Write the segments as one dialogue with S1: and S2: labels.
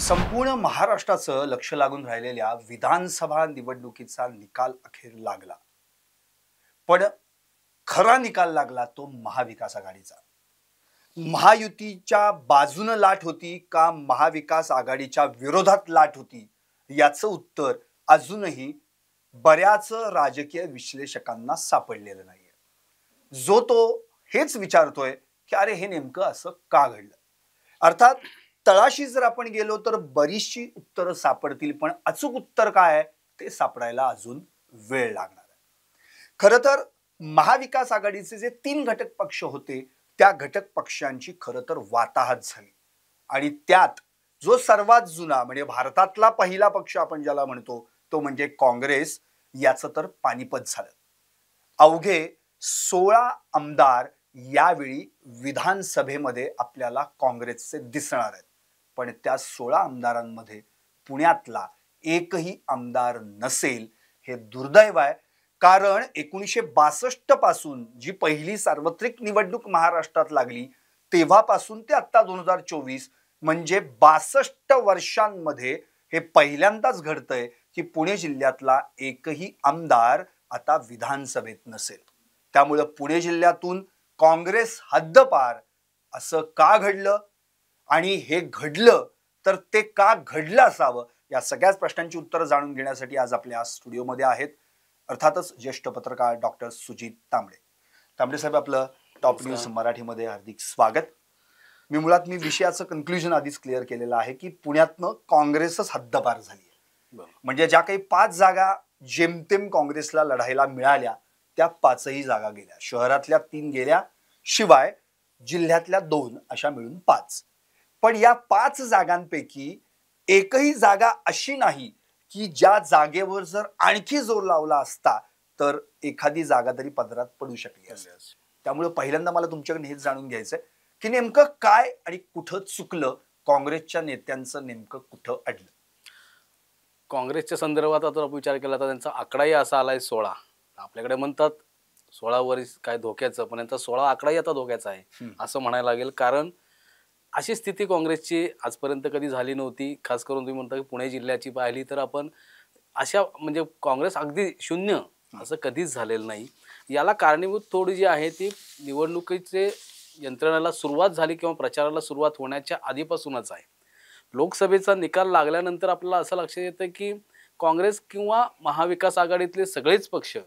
S1: संपूर्ण महाराष्ट्राचं लक्ष लागून राहिलेल्या विधानसभा निवडणुकीचा निकाल अखेर लागला. पण खरा निकाल लागला तो महाविकास आघाडीचा. महायुतीच्या बाजूने लाट होती का महाविकास आघाडीच्या विरोधात लाट होती याचं उत्तर अजूनही बऱ्याच राजकीय विश्लेषकांना सापडलेलं नाहीये. जो तो हेच विचारतोय की अरे हे नेमकं असं का घडलं. अर्थात तळाशी जर आपण गेलो तर बरीचशी उत्तरं सापडतील, पण अचूक उत्तर काय आहे ते सापडायला अजून वेळ लागणार आहे. खरं तर महाविकास आघाडीचे जे 3 घटक पक्ष होते त्या घटक पक्षांची खरं तर वाताहत झाली आणि त्यात जो सर्वात जुना म्हणजे भारतातला पहिला पक्ष आपण ज्याला म्हणतो तो म्हणजे काँग्रेस, याचं तर पानिपत झालं. अवघे 16 आमदार यावेळी विधानसभेमध्ये आपल्याला काँग्रेसचे दिसणार आहेत. पण त्या 16 आमदारांमध्ये पुण्यातला एकही आमदार नसेल हे दुर्दैव आहे. कारण 1962 पासून जी पहिली सार्वत्रिक निवडणूक महाराष्ट्रात लागली तेव्हापासून ते आता 2024 म्हणजे 62 वर्षांमध्ये हे पहिल्यांदाच घडतंय की पुणे जिल्ह्यातला एकही आमदार आता विधानसभेत नसेल. त्यामुळे पुणे जिल्ह्यातून काँग्रेस हद्दपार असं का घडलं आणि हे घडलं तर ते का घडलं असावं या सगळ्याच प्रश्नांची उत्तरं जाणून घेण्यासाठी आज आपल्या स्टुडिओमध्ये आहेत अर्थातच ज्येष्ठ पत्रकार डॉक्टर सुजित तांबडे. तांबडे साहेब, आपलं टॉप न्यूज मराठीमध्ये हार्दिक स्वागत. मी विषयाचं कन्क्लुजन आधीच क्लिअर केलेलं आहे की पुण्यातनं काँग्रेसच हद्दपार झाली आहे. म्हणजे ज्या काही 5 जागा जेमतेम काँग्रेसला लढायला मिळाल्या त्या 5ही जागा गेल्या. शहरातल्या 3 गेल्या, शिवाय जिल्ह्यातल्या 2 अशा मिळून 5. पण या 5 जागांपैकी एकही जागा अशी नाही की ज्या जागेवर जर आणखी जोर लावला असता तर एखादी जागा तरी पदरात पडू शकली असती. त्यामुळे पहिल्यांदा मला तुमच्याकडे हेच जाणून घ्यायचंय की नेमकं काय आणि कुठं चुकलं, काँग्रेसच्या नेत्यांचं नेमकं कुठं अडलं.
S2: काँग्रेसच्या संदर्भात आता विचार केला तर त्यांचा आकडाही असा आलाय 16. आपल्याकडे म्हणतात 16 वर्ष काय धोक्याचं, पण यांचा 16 आकडाही आता धोक्याचा आहे असं म्हणायला लागेल. कारण अशी स्थिती काँग्रेसची आजपर्यंत कधी झाली नव्हती. खास करून तुम्ही म्हणता की पुणे जिल्ह्याची पाहिली तर आपण अशा म्हणजे काँग्रेस अगदी शून्य असं कधीच झालेलं नाही. याला कारणीभूत थोडी जी आहे ती निवडणुकीचे यंत्रणेला सुरुवात झाली किंवा प्रचाराला सुरुवात होण्याच्या आधीपासूनच आहे. लोकसभेचा निकाल लागल्यानंतर आपल्याला असं लक्षात येतं की काँग्रेस किंवा महाविकास आघाडीतले सगळेच पक्ष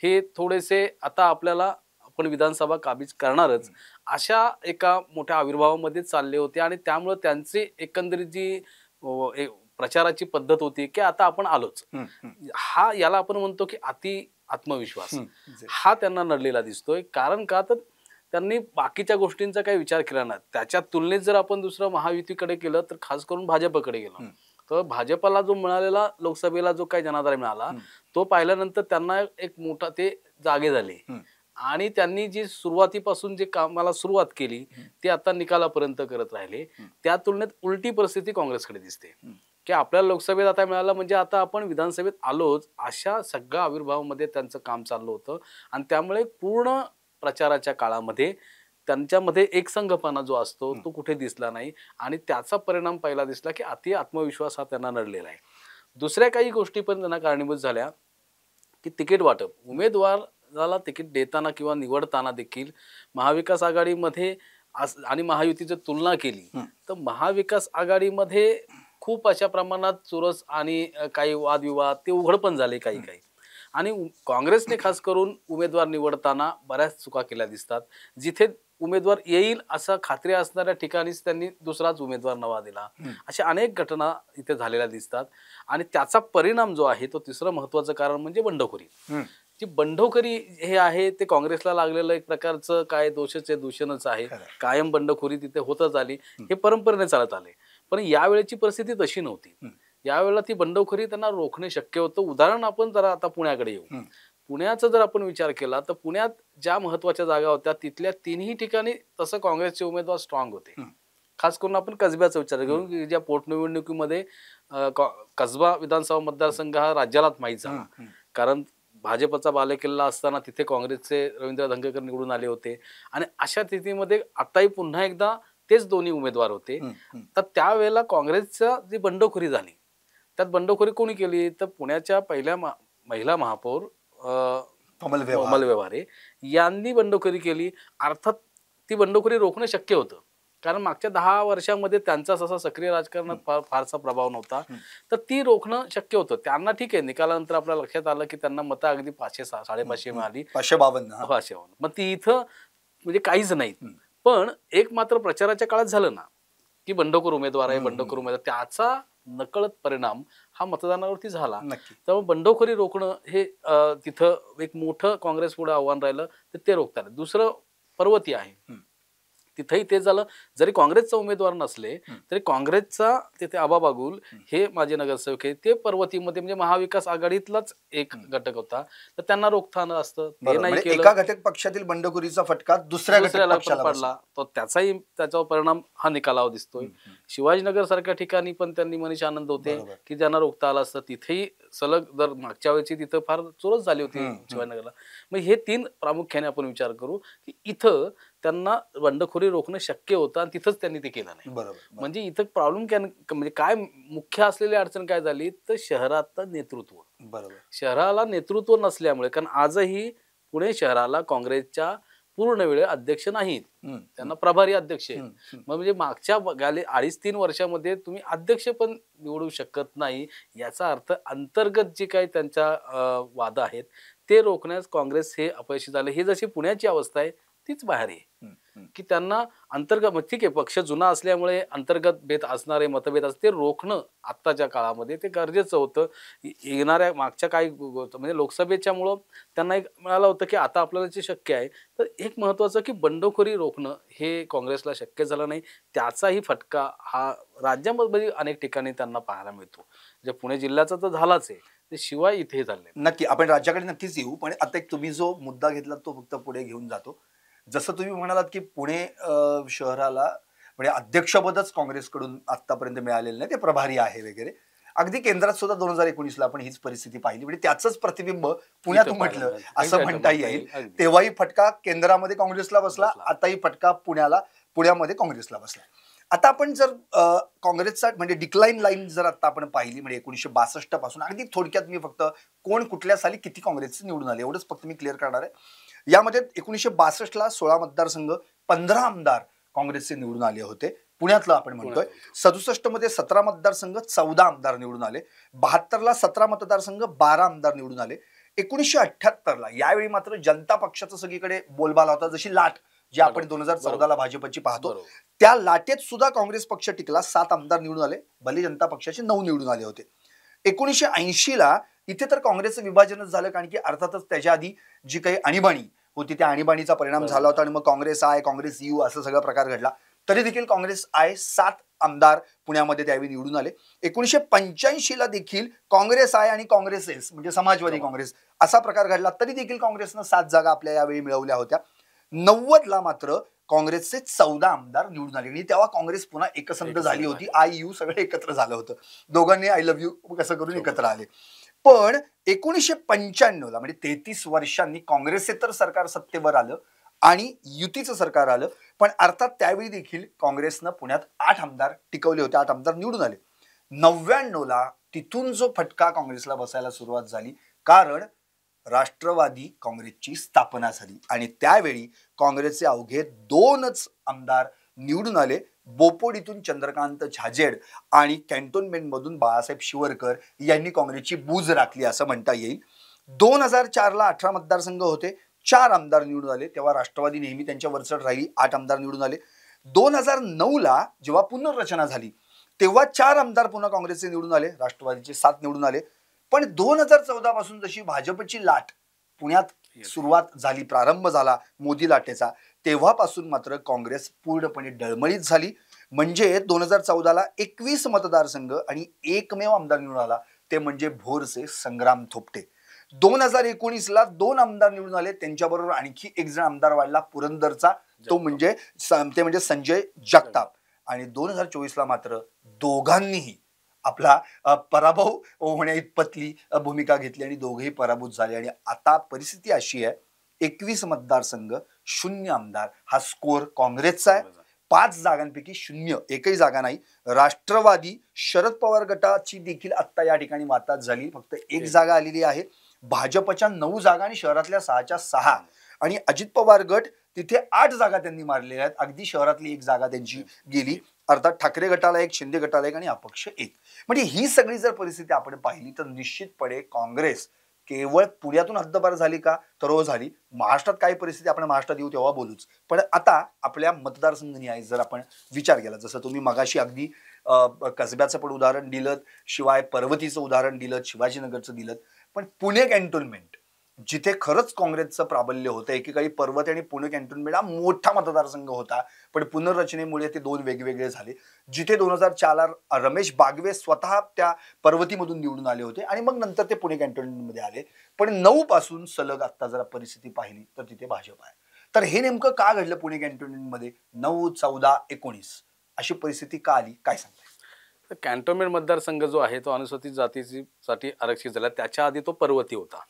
S2: हे थोडेसे आता आपल्याला आपण विधानसभा काबीज करणारच अशा एका मोठ्या आविर्भावामध्ये चालले होते. आणि त्यामुळे त्यांची एकंदरीत जी प्रचाराची पद्धत होती की आता आपण आलोच, हा याला आपण म्हणतो की अति आत्मविश्वास हा त्यांना नडलेला दिसतोय. कारण का तर त्यांनी बाकीच्या गोष्टींचा काही विचार केला नाही. त्याच्या तुलनेत जर आपण दुसरं महायुतीकडे केलं तर खास करून भाजपकडे गेलो तर भाजपला जो मिळालेला लोकसभेला जो काही जनाधार मिळाला तो पाहिल्यानंतर त्यांना एक मोठा ते जागे झाले आणि त्यांनी जी सुरुवातीपासून जे कामाला सुरुवात केली ते आता निकालापर्यंत करत राहिले. त्या तुलनेत उलटी परिस्थिती काँग्रेसकडे दिसते की आपल्याला लोकसभेत आता मिळालं म्हणजे आता आपण विधानसभेत आलोच अशा सगळ्या आविर्भावामध्ये त्यांचं काम चाललं होतं. आणि त्यामुळे पूर्ण प्रचाराच्या काळामध्ये त्यांच्यामध्ये एकसंघपणा जो असतो तो कुठे दिसला नाही आणि त्याचा परिणाम पहिला दिसला की अति आत्मविश्वास हा त्यांना नडलेला आहे. दुसऱ्या काही गोष्टी पण त्यांना कारणीभूत झाल्या की तिकीट वाटप, उमेदवाराला तिकीट देताना किंवा निवडताना देखील महाविकास आघाडीमध्ये आणि महायुतीची तुलना केली तर महाविकास आघाडीमध्ये खूप अशा प्रमाणात चुरस आणि काही वादविवाद ते उघड पण झाले काही. आणि काँग्रेसने खास करून उमेदवार निवडताना बऱ्याच चुका केल्या दिसतात. जिथे उमेदवार येईल असं खात्री असणाऱ्या ठिकाणीच त्यांनी दुसराच उमेदवार नवा दिला. अशा अनेक घटना इथे झालेल्या दिसतात. आणि त्याचा परिणाम जो आहे तो तिसरं महत्वाचं कारण म्हणजे बंडखोरी. जी बंडखोरी हे आहे ते काँग्रेसला लागलेलं एक प्रकारचं काय दोषाचे दूषणच आहे. कायम बंडखोरी तिथे होतच आली, हे परंपरेने चालत आले. पण यावेळेची परिस्थिती तशी नव्हती. यावेळेला ती बंडखोरी त्यांना रोखणे शक्य होतं. उदाहरण आपण जरा आता पुण्याकडे येऊ. पुण्याचा जर आपण विचार केला तर पुण्यात ज्या महत्वाच्या जागा होत्या तिथल्या 3ही ठिकाणी तसं काँग्रेसचे उमेदवार स्ट्रॉंग होते. खास करून आपण कसब्याचा विचार करू की ज्या पोटनिवडणुकीमध्ये कसबा विधानसभा मतदारसंघ हा राज्यालाच माहीत झाला. कारण भाजपचा बालेकिल्ला असताना तिथे काँग्रेसचे रवींद्र धंगेकर निवडून आले होते. आणि अशा स्थितीमध्ये आताही पुन्हा एकदा तेच दोन्ही उमेदवार होते. तर त्यावेळेला काँग्रेसच्या जी बंडखोरी झाली, त्यात बंडखोरी कोणी केली तर पुण्याच्या पहिल्या महिला महापौर
S1: कमल
S2: कमल व्यवहारे यांनी बंडखोरी केली. अर्थात ती बंडखोरी रोखणं शक्य होतं, कारण मागच्या 10 वर्षांमध्ये त्यांचा असा सक्रिय राजकारणात फारसा प्रभाव नव्हता. तर ती रोखणं शक्य होतं. त्यांना ठीक आहे, निकालानंतर आपल्या लक्षात आलं की त्यांना मतं अगदी 500 550 मिळाली,
S1: 552.
S2: 552. मग ती इथं म्हणजे काहीच नाही. पण एक मात्र प्रचाराच्या काळात झालं ना की बंडखोर उमेदवार आहे, बंडखोर उमेदवार, त्याचा नकळत परिणाम हा मतदानावरती झाला. त्यामुळे बंडखोरी रोखणं हे तिथं एक मोठं काँग्रेस पुढे आव्हान राहिलं, तर ते रोखता आलं. दुसरं पर्वती आहे, तिथेही ते झालं. जरी काँग्रेसचा उमेदवार नसले तरी काँग्रेसचा तिथे आबा बागुल हे माजी नगरसेवक आहे, ते पर्वतीमध्ये म्हणजे महाविकास आघाडीतलाच एक घटक होता, तर त्यांना रोखता आलं असतं. ते नाही केलं.
S1: एका घटक पक्षातील बंडखोरीचा फटका दुसऱ्या पक्षाला
S2: पडला, तर त्याच्यावर परिणाम हा निकालावर दिसतोय. शिवाजीनगर सारख्या ठिकाणी पण त्यांनी मनीष आनंद होते की ज्यांना रोखता आलं असतं. तिथेही सलग जर मागच्या वेळेची तिथं फार चोरच झाली होती शिवाजीनगरला. मग हे 3 प्रामुख्याने आपण विचार करू की इथं त्यांना बंडखोरी रोखणं शक्य होतं आणि तिथंच त्यांनी ते केलं नाही. म्हणजे इथं प्रॉब्लेम म्हणजे काय मुख्य असलेली अडचण काय झाली तर शहराचं नेतृत्व. शहराला नेतृत्व नसल्यामुळे, कारण आजही पुणे शहराला काँग्रेसच्या पूर्ण वेळ अध्यक्ष नाहीत, त्यांना प्रभारी अध्यक्ष आहेत. म्हणजे मागच्या 2.5-3 वर्षामध्ये तुम्ही अध्यक्ष पण निवडू शकत नाही. याचा अर्थ अंतर्गत जे काही त्यांच्या वाद आहेत ते रोखण्यास काँग्रेस हे अपयशी झाले. हे जशी पुण्याची अवस्था आहे तीच बाहेर आहे की त्यांना अंतर्गत, ठीक आहे पक्ष जुना असल्यामुळे अंतर्गत भेद असणारे मतभेद असते, ते रोखणं आत्ताच्या काळामध्ये ते गरजेचं होतं. येणाऱ्या मागच्या काही म्हणजे लोकसभेच्यामुळं त्यांना एक मिळालं होतं की आता आपल्याला जे शक्य आहे. तर एक महत्त्वाचं की बंडखोरी रोखणं हे काँग्रेसला शक्य झालं नाही. त्याचाही फटका हा राज्यामध्ये अनेक ठिकाणी त्यांना पाहायला मिळतो. जे पुणे जिल्ह्याचा तर झालाच आहे, ते शिवाय इथे झाले.
S1: नक्की आपण राज्याकडे नक्कीच येऊ, पण आता एक तुम्ही जो मुद्दा घेतला तो फक्त पुढे घेऊन जातो. जसं तुम्ही म्हणालात की पुणे शहराला म्हणजे अध्यक्षपदच काँग्रेसकडून आतापर्यंत मिळालेलं नाही, ते प्रभारी आहे वगैरे. अगदी केंद्रात सुद्धा 2019ला आपण हीच परिस्थिती पाहिली. म्हणजे त्याचंच प्रतिबिंब पुण्यात म्हटलं असं म्हणता येईल. तेव्हाही फटका केंद्रामध्ये काँग्रेसला बसला, आताही फटका पुण्यामध्ये काँग्रेसला बसला. आता आपण जर काँग्रेसचा म्हणजे डिक्लाइन लाईन जर आता आपण पाहिली, म्हणजे 1962 पासून अगदी थोडक्यात मी फक्त कोण कुठल्या साली किती काँग्रेसचे निवडून आले एवढंच फक्त मी क्लिअर करणार आहे. यामध्ये 1962ला 16 मतदारसंघ 15 आमदार काँग्रेसचे निवडून आले होते. पुण्यातलं आपण म्हणतोय. 67 मध्ये 17 मतदारसंघ 14 आमदार निवडून आले. 72ला 17 मतदारसंघ 12 आमदार निवडून आले. 1978ला यावेळी मात्र जनता पक्षाचा सगळीकडे बोलबाला होता, जशी लाट जी आपण 2014ला भाजपची पाहतो त्या लाटेत सुद्धा काँग्रेस पक्ष टिकला. 7 आमदार निवडून आले, भले जनता पक्षाचे 9 निवडून आले होते. 1980ला इथे तर काँग्रेसचं विभाजनच झालं, कारण की अर्थातच त्याच्या आधी जी काही आणीबाणी होती त्या आणीबाणीचा परिणाम झाला होता आणि मग काँग्रेस आय काँग्रेस यू असं सगळा प्रकार घडला. तरी देखील काँग्रेस आय 7 आमदार पुण्यामध्ये त्यावेळी निवडून आले. 1985ला देखील काँग्रेस आय आणि काँग्रेस एस म्हणजे समाजवादी काँग्रेस असा प्रकार घडला, तरी देखील काँग्रेसनं 7 जागा आपल्या यावेळी मिळवल्या होत्या. 90ला मात्र काँग्रेसचे 14 आमदार निवडून आले आणि तेव्हा काँग्रेस पुन्हा एकसंध झाली होती. आय यू सगळं एकत्र झालं होतं, दोघांनी आय लव्ह यू कसं करून एकत्र आले. पण 1995ला म्हणजे 33 वर्षांनी काँग्रेसचे सरकार सत्तेवर आलं आणि युतीचं सरकार आलं. पण अर्थात त्यावेळी देखील काँग्रेसनं पुण्यात 8 आमदार टिकवले होते, 8 आमदार निवडून आले. 99ला तिथून जो फटका काँग्रेसला बसायला सुरुवात झाली, कारण राष्ट्रवादी काँग्रेसची स्थापना झाली आणि त्यावेळी काँग्रेसचे अवघे 2च आमदार निवडून आले. बोपोडीतून चंद्रकांत झाजेड आणि कॅन्टोन्मेंट मधून बाळासाहेब शिवरकर यांनी काँग्रेसची बूज राखली असं म्हणता येईल. 2004ला 18 मतदारसंघ होते, 4 आमदार निवडून आले. तेव्हा राष्ट्रवादी नेहमी त्यांच्या वरचढ राहिली, 8 आमदार निवडून आले. 2009ला जेव्हा पुनर्रचना झाली तेव्हा 4 आमदार पुन्हा काँग्रेसचे निवडून आले, राष्ट्रवादीचे 7 निवडून आले. पण 2014 पासून जशी भाजपची लाट पुण्यात सुरुवात झाली, प्रारंभ झाला मोदी लाटेचा, तेव्हापासून मात्र काँग्रेस पूर्णपणे डळमळीत झाली. म्हणजे 2014ला 21 मतदारसंघ आणि एकमेव आमदार निवडून आला, ते म्हणजे भोरचे संग्राम थोपटे. 2019ला 2 आमदार निवडून आले, त्यांच्याबरोबर आणखी एक जण आमदार वाढला पुरंदरचा, तो म्हणजे संजय जगताप. आणि 2024ला मात्र दोघांनीही आपला पराभव होण्या इतपतली भूमिका घेतली आणि दोघेही पराभूत झाले. आणि आता परिस्थिती अशी आहे, 21 मतदारसंघ 0 आमदार हा स्कोर काँग्रेसचा आहे. 5 जागांपैकी 0, एकही जागा नाही. राष्ट्रवादी शरद पवार गटाची देखील आत्ता या ठिकाणी वाताहत झाली. फक्त एक जागा आलेली आहे. भाजपच्या 9 जागा आणि शहरातल्या 6च्या 6 आणि अजित पवार गट तिथे 8 जागा त्यांनी मारलेल्या आहेत. अगदी शहरातली एक जागा त्यांची गेली. अर्थात ठाकरे गटाला एक, शिंदे गटाला एक आणि अपक्ष एक. म्हणजे ही सगळी जर परिस्थिती आपण पाहिली तर निश्चितपणे काँग्रेस केवळ पुण्यातून हद्दपार झाली का, तर हो झाली. महाराष्ट्रात काही परिस्थिती आपण महाराष्ट्रात येऊ तेव्हा बोलूच. पण आता आपल्या मतदारसंघ जर आपण विचार केला, जसं तुम्ही मगाशी अगदी कसब्याचं पण उदाहरण दिलं, शिवाय पर्वतीचं उदाहरण दिलं, शिवाजीनगरचं दिलं, पण पुणे कॅन्टोन्मेंट जिथे खरंच काँग्रेसचं प्राबल्य होतं, एकेकाळी पर्वती आणि पुणे कॅन्टोन्मेंट हा मोठा मतदारसंघ होता, पण पुनर्रचनेमुळे ते 2 वेगवेगळे झाले. जिथे 2004ला रमेश बागवे स्वतः त्या पर्वतीमधून निवडून आले होते आणि मग नंतर ते पुणे कॅन्टोन्मेंटमध्ये आले. पण 9 पासून सलग आता जर परिस्थिती पाहिली तर तिथे भाजप आहे. तर हे नेमकं का घडलं पुणे कॅन्टोन्मेंटमध्ये 9, 14, 19 अशी परिस्थिती का आली, काय सांगताय?
S2: कॅन्टोन्मेंट मतदारसंघ जो आहे तो अनुसूचित जातीसाठी आरक्षित झाला. त्याच्या आधी तो पर्वती होता.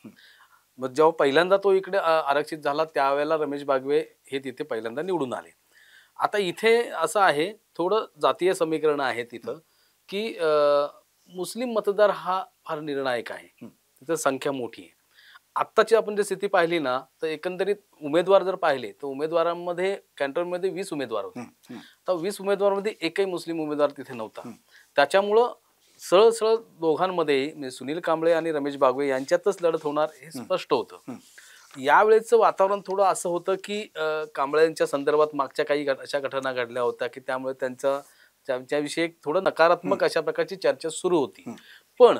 S2: मग जेव्हा पहिल्यांदा तो इकडे आरक्षित झाला त्यावेळेला रमेश बागवे हे तिथे पहिल्यांदा निवडून आले. आता इथे असं आहे, थोडं जातीय समीकरण आहे तिथं, की मुस्लिम मतदार हा फार निर्णायक आहे. तिथं संख्या मोठी आहे. आत्ताची आपण जर स्थिती पाहिली ना, तर एकंदरीत उमेदवार जर पाहिले तर उमेदवारांमध्ये कॅन्टोन्मेंटमध्ये 20 उमेदवार होते. तर 20 उमेदवारांमध्ये एकही मुस्लिम उमेदवार तिथे नव्हता. त्याच्यामुळं सरळ सरळ दोघांमध्ये म्हणजे सुनील कांबळे आणि रमेश बागवे यांच्यातच लढत होणार हे स्पष्ट होतं. यावेळेचं वातावरण थोडं असं होतं की कांबळेंच्या संदर्भात मागच्या काही अशा घटना घडल्या होत्या की त्यामुळे त्यांच्याविषयी एक थोडं नकारात्मक अशा प्रकारची चर्चा सुरू होती. पण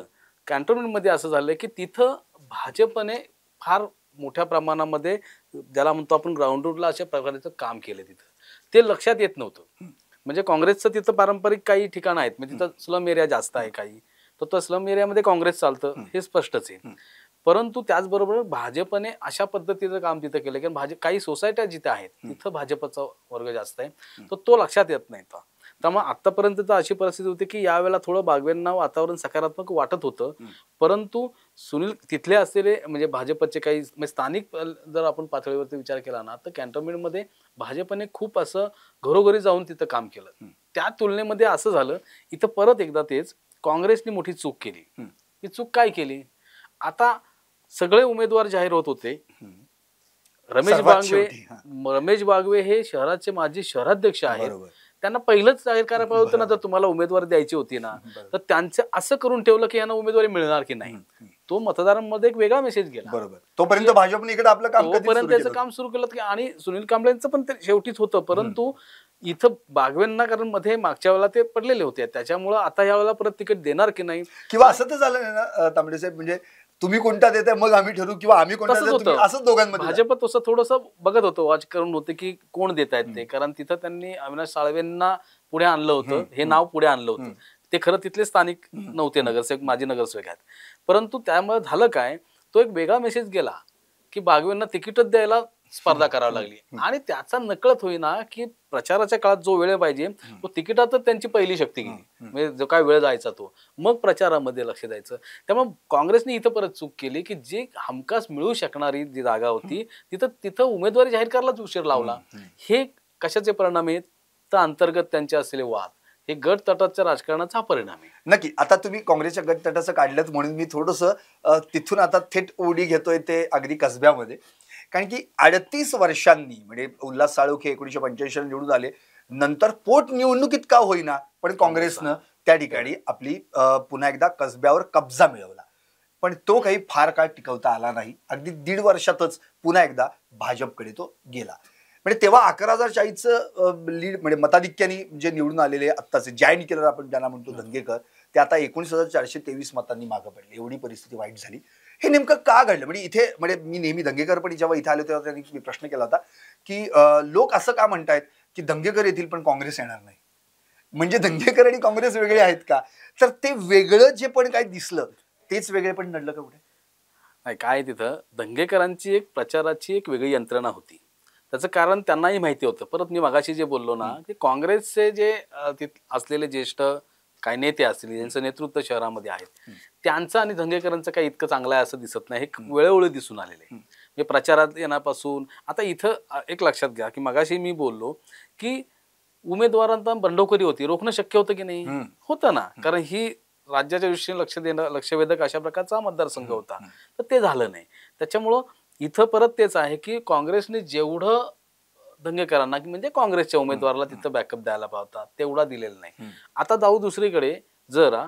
S2: कॅन्टोन्मेंटमध्ये असं झालंय की तिथं भाजपने फार मोठ्या प्रमाणामध्ये ज्याला म्हणतो आपण ग्राउंड रूटला अशा प्रकारचं काम केलं. तिथं ते लक्षात येत नव्हतं. म्हणजे काँग्रेसचं तिथं पारंपरिक काही ठिकाणं आहेत, म्हणजे तिथं स्लम एरिया जास्त आहे काही, तर स्लम एरियामध्ये काँग्रेस चालतं हे स्पष्टच आहे. परंतु त्याचबरोबर भाजपने अशा पद्धतीचं काम तिथं केलं की काही सोसायट्या जिथे आहेत तिथं भाजपचा वर्ग जास्त आहे, तर तो लक्षात येत नाही. त्यामुळे आतापर्यंत तर अशी परिस्थिती होती की यावेळेला थोडं बागवेंना वातावरण सकारात्मक वाटत होतं. परंतु सुनील तिथले असलेले म्हणजे भाजपचे काही स्थानिक जर आपण पातळीवरती विचार केला ना, तर कॅन्टोन्मेंटमध्ये भाजपने खूप असं घरोघरी जाऊन तिथं काम केलं. त्या तुलनेमध्ये असं झालं इथं परत एकदा तेच काँग्रेसने मोठी चूक केली. ही चूक काय केली? आता सगळे उमेदवार जाहीर होत होते. रमेश बागवे हे शहराचे माजी शहराध्यक्ष आहेत. त्यांना पहिलंच जाहीर करायला पाहिजे होतं ना, जर तुम्हाला उमेदवारी द्यायची होती ना, तर त्यांचं असं करून ठेवलं की यांना उमेदवारी मिळणार की नाही. तो मतदारांमध्ये एक वेगळा मेसेज गेला.
S1: बरोबर. तोपर्यंत भाजपने इकडे आपलं काम
S2: त्याचं काम सुरू केलं की, आणि सुनील कांबळेंचं पण ते शेवटीच होतं. परंतु इथं बागवेंना कारण मध्ये मागच्या वेळेला ते पडलेले होते, त्याच्यामुळे आता यावेळेला परत तिकीट देणार की नाही,
S1: किंवा असं तर झालं नाही ना तांबडे साहेब, म्हणजे तुम्ही कोणता देताय मग आम्ही ठरवू किंवा आम्ही कोणता देतो, असंच दोघांमध्ये
S2: भाजप तसं थोडंसं बघत होतं, वॉच करून होते की कोण देत आहेत ते. कारण तिथं त्यांनी अविनाश साळवेंना पुढे आणलं होतं, हे नाव पुढे आणलं होतं. ते खरं तिथले स्थानिक नव्हते, नगरसेवक माजी नगरसेवक आहेत. परंतु त्यामुळे झालं काय, तो एक वेगळा मेसेज गेला की बागवेंना तिकीटच द्यायला स्पर्धा करावी लागली. आणि त्याचा नकळत होईना की प्रचाराच्या काळात जो वेळ पाहिजे तो तिकिटातच त्यांची पहिली शक्ती गेली. म्हणजे जो काय वेळ जायचा तो मग प्रचारामध्ये लक्ष द्यायचं. त्यामुळे काँग्रेसने इथं परत चूक केली की जी हमखास मिळू शकणारी जी जागा होती तिथं उमेदवारी जाहीर करायलाच उशीर लावला. हे कशाचे परिणाम आहेत? तर अंतर्गत त्यांचे असलेले वाद, हे गट तटाच्या राजकारणाचा परिणाम आहे.
S1: नक्की. आता तुम्ही काँग्रेसच्या गट तटाचं काढलं म्हणून मी थोडंसं तिथून आता थेट उडी घेतोय ते अगदी कसब्यामध्ये. कारण की 38 वर्षांनी म्हणजे उल्हास साळुंखे 1985 निवडून आले, नंतर पोटनिवडणुकीत का होईना पण काँग्रेसनं त्या ठिकाणी आपली पुन्हा एकदा कसब्यावर कब्जा मिळवला. पण तो काही फार काळ टिकवता आला नाही. अगदी 1.5 वर्षातच पुन्हा एकदा भाजपकडे तो गेला. म्हणजे तेव्हा 11,040चं लीड म्हणजे मताधिक्याने जे निवडून आलेले आत्ताचे जॉईन केलं आपण ज्यांना म्हणतो धंगेकर, ते आता 19,423 मतांनी मागं पडले. एवढी परिस्थिती वाईट झाली. हे नेमकं का घडलं? म्हणजे इथे म्हणजे मी नेहमी धंगेकर पण जेव्हा इथे आले तेव्हा त्यांनी प्रश्न केला होता की लोक असं का म्हणतायत की धंगेकर येतील पण काँग्रेस येणार नाही, म्हणजे धंगेकर आणि काँग्रेस वेगळे आहेत का? तर ते वेगळं जे पण काय दिसलं तेच वेगळे पण नडलं का कुठे?
S2: नाही, काय तिथं धंगेकरांची एक प्रचाराची एक वेगळी यंत्रणा होती. त्याचं कारण त्यांनाही माहिती होतं. परत मी मगाशी जे बोललो ना की काँग्रेसचे जे असलेले ज्येष्ठ काही नेते असतील ज्यांचं नेतृत्व शहरामध्ये आहेत, त्यांचं आणि धंगेकरांचं काही इतकं चांगलं आहे असं दिसत नाही. हे वेळोवेळी दिसून आलेलं आहे. म्हणजे प्रचारात येण्यापासून आता इथं एक लक्षात घ्या की मगाशी मी बोललो की उमेदवारांना बंडखोरी होती, रोखणं शक्य होतं की नाही? होतं ना, कारण ही राज्याच्या दृष्टीने लक्षवेधक अशा प्रकारचा मतदारसंघ होता. तर ते झालं नाही. त्याच्यामुळं इथं परत तेच आहे की काँग्रेसने जेवढं दंगेकरांना म्हणजे काँग्रेसच्या उमेदवाराला तिथं बॅकअप द्यायला पाहता तेवढा दिलेला नाही. आता जाऊ दुसरीकडे जरा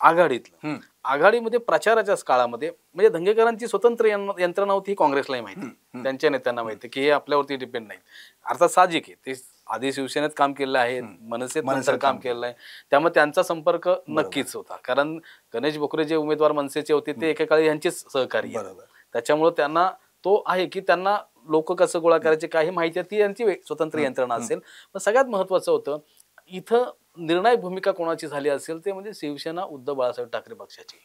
S2: आघाडीतलं. आघाडीमध्ये प्रचाराच्याच काळामध्ये म्हणजे दंगेकरांची स्वतंत्र यंत्रणा होती ही काँग्रेसलाही माहिती, त्यांच्या नेत्यांना माहिती की हे आपल्यावरती डिपेंड नाही. अर्थात साहजिक आहे, ते आधी शिवसेनेत काम केलेलं आहे, मनसेत नंतर काम केलेलं आहे, त्यामुळे त्यांचा संपर्क नक्कीच होता. कारण गणेश बोकरे जे उमेदवार मनसेचे होते ते एकेकाळी यांचेच सहकारी, त्याच्यामुळे त्यांना तो आहे की त्यांना लोक कसं गोळा करायचे काही माहिती ती यांची स्वतंत्र यंत्रणा असेल. पण सगळ्यात महत्वाचं होतं इथं निर्णायक भूमिका कोणाची झाली असेल ते म्हणजे शिवसेना उद्धव बाळासाहेब ठाकरे पक्षाची.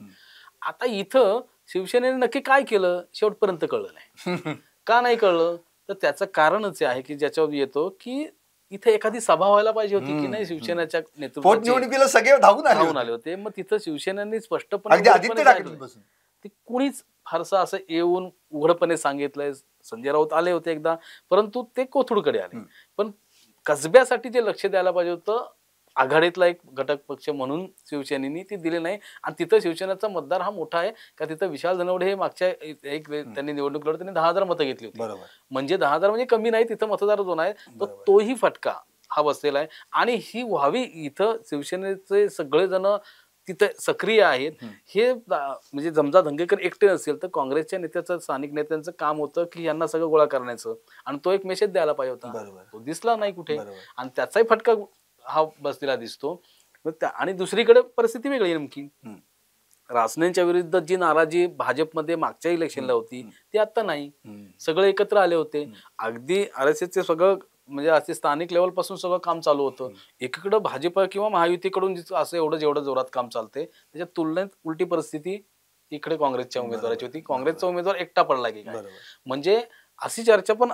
S2: आता इथं शिवसेनेने नक्की काय केलं शेवटपर्यंत कळलं नाही. का नाही कळलं तर त्याचं कारणच आहे की ज्याच्यावर येतो की इथे एखादी सभा व्हायला पाहिजे होती की नाही शिवसेनेच्या
S1: नेतृत्वात सगळे धावून
S2: आले होते. मग तिथं शिवसेनेने स्पष्टपणे ते कुणीच फारसं असं येऊन उघडपणे सांगितलंय. संजय राऊत आले होते एकदा, परंतु ते कोथरूडकडे आले. पण कसब्यासाठी जे लक्ष द्यायला पाहिजे होतं आघाडीतला एक घटक पक्ष म्हणून शिवसेनेनी ती दिले नाही. आणि तिथं शिवसेनेचा मतदार हा मोठा आहे का तिथं विशाल धनवडे हे मागच्या एक त्यांनी निवडणूक लढवत त्यांनी 10,000 मतं घेतली होती. म्हणजे 10,000 म्हणजे कमी नाही, तिथं मतदार जो आहे तोही फटका हा बसलेला आहे. आणि ही व्हावी इथं शिवसेनेचे सगळेजण तिथे सक्रिय आहेत. हे म्हणजे समजा दंगेकर एकटे नसेल तर काँग्रेसच्या नेत्याचं स्थानिक नेत्यांचं काम होतं की यांना सगळं गोळा करण्याचं आणि तो एक मेसेज द्यायला पाहिजे होता. तो दिसला नाही कुठे आणि त्याचाही फटका हा बसलेला दिसतो. आणि दुसरीकडे परिस्थिती वेगळी नेमकी. रासनेंच्या विरुद्ध जी नाराजी भाजपमध्ये मागच्या इलेक्शनला होती ती आता नाही. सगळे एकत्र आले होते. अगदी RSSचे सगळं म्हणजे असे स्थानिक लेवल पासून सगळं काम चालू होतं. एकीकडे भाजप किंवा महायुतीकडून असं जेवढं जोरात काम चालते त्याच्या तुलनेत उलटी परिस्थिती इकडे काँग्रेसच्या उमेदवाराची होती. काँग्रेसचा उमेदवार एकटा पडला की काय. म्हणजे अशी चर्चा पण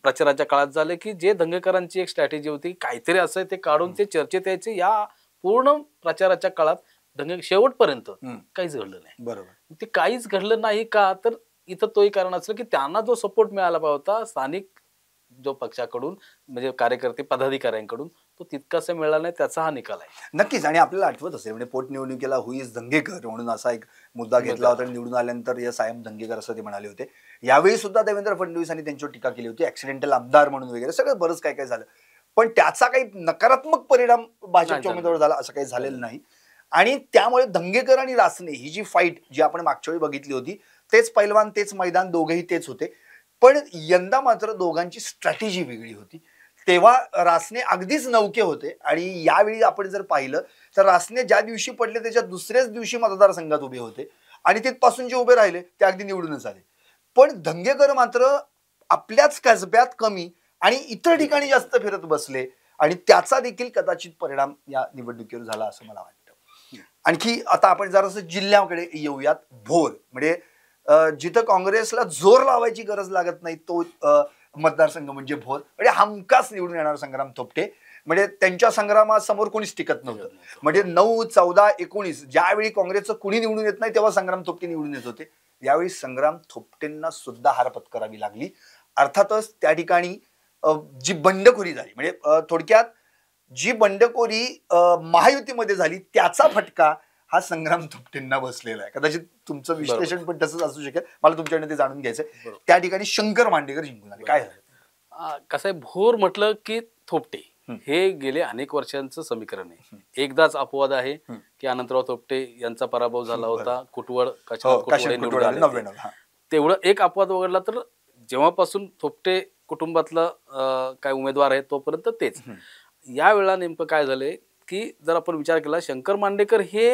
S2: प्रचाराच्या काळात झाले की जे दंगेकरांची एक स्ट्रॅटेजी होती काहीतरी असं ते काढून ते चर्चेत यायचे. या पूर्ण प्रचाराच्या काळात शेवटपर्यंत काहीच घडलं नाही. बरोबर, ते काहीच घडलं नाही का तर इथं तोही कारण असलं की त्यांना जो सपोर्ट मिळाला पाहिजे होता स्थानिक जो पक्षाकडून म्हणजे कार्यकर्ते पदाधिकाऱ्यांकडून तो तितकासा मिळाला नाही, त्याचा हा निकाल आहे.
S1: नक्कीच. आणि आपल्याला आठवत असेल म्हणजे पोटनिवडणुकीला हु इज दंगेकर म्हणून असा एक मुद्दा घेतला होता. निवडून आल्यानंतर या सायम दंगेकर असं ते म्हणाले होते. यावेळी सुद्धा देवेंद्र फडणवीसांनी त्यांच्यावर टीका केली होती, ऍक्सिडेंटल आमदार म्हणून वगैरे सगळं बरंच काय काय झालं. पण त्याचा काही नकारात्मक परिणाम भाजपच्या उमेदवारावर झाला असं काही झालेलं नाही. आणि त्यामुळे दंगेकर आणि रासने ही जी फाईट जी आपण मागच्या वेळी बघितली होती तेच पैलवान तेच मैदान दोघेही तेच होते. पण यंदा मात्र दोघांची स्ट्रॅटेजी वेगळी होती. तेव्हा रासने अगदीच नवके होते आणि यावेळी आपण जर पाहिलं तर रासने ज्या दिवशी पडले त्याच्या दुसऱ्याच दिवशी मतदारसंघात उभे होते आणि तिथपासून जे उभे राहिले ते अगदी निवडूनच आले. पण दंगेकर मात्र आपल्याच कसब्यात कमी आणि इतर ठिकाणी जास्त फिरत बसले आणि त्याचा देखील कदाचित परिणाम या निवडणुकीवर झाला असं मला वाटतं. आणखी आता आपण जरासं जिल्ह्याकडे येऊयात. भोर म्हणजे जिथं काँग्रेसला जोर लावायची गरज लागत नाही तो मतदारसंघ म्हणजे भोर. म्हणजे हमखास निवडून येणार संग्राम थोपटे. म्हणजे त्यांच्या संग्रामासमोर कोणीच टिकत नव्हतं. म्हणजे 9, 14, 19 ज्यावेळी काँग्रेसचं कुणी निवडून येत नाही तेव्हा संग्राम थोपटे निवडून येत होते. यावेळी संग्राम थोपटेंना सुद्धा हार पत्करावी लागली. अर्थातच त्या ठिकाणी जी बंडखोरी झाली म्हणजे थोडक्यात जी बंडखोरी महायुतीमध्ये झाली त्याचा फटका हा संग्राम थोपटेंना बसलेला आहे. कदाचित तुमचं विश्लेषण पण तसंच असू शकेल. मला तुमच्याकडे ते जाणून घ्यायचंय. त्या ठिकाणी शंकर मांडेकर जिंकून आले. काय झालं?
S2: कसं आहे भोर म्हटलं की थोपटे हे गेले अनेक वर्षांचं समीकरण आहे. एकदाच अपवाद आहे की अनंतराव थोपटे यांचा पराभव झाला होता. कुटवड तेवढं एक अपवाद वगळला तर जेव्हापासून थोपटे कुटुंबातलं काय उमेदवार आहे तोपर्यंत तेच. यावेळेला नेमकं काय झालंय की जर आपण विचार केला शंकर मांडेकर हे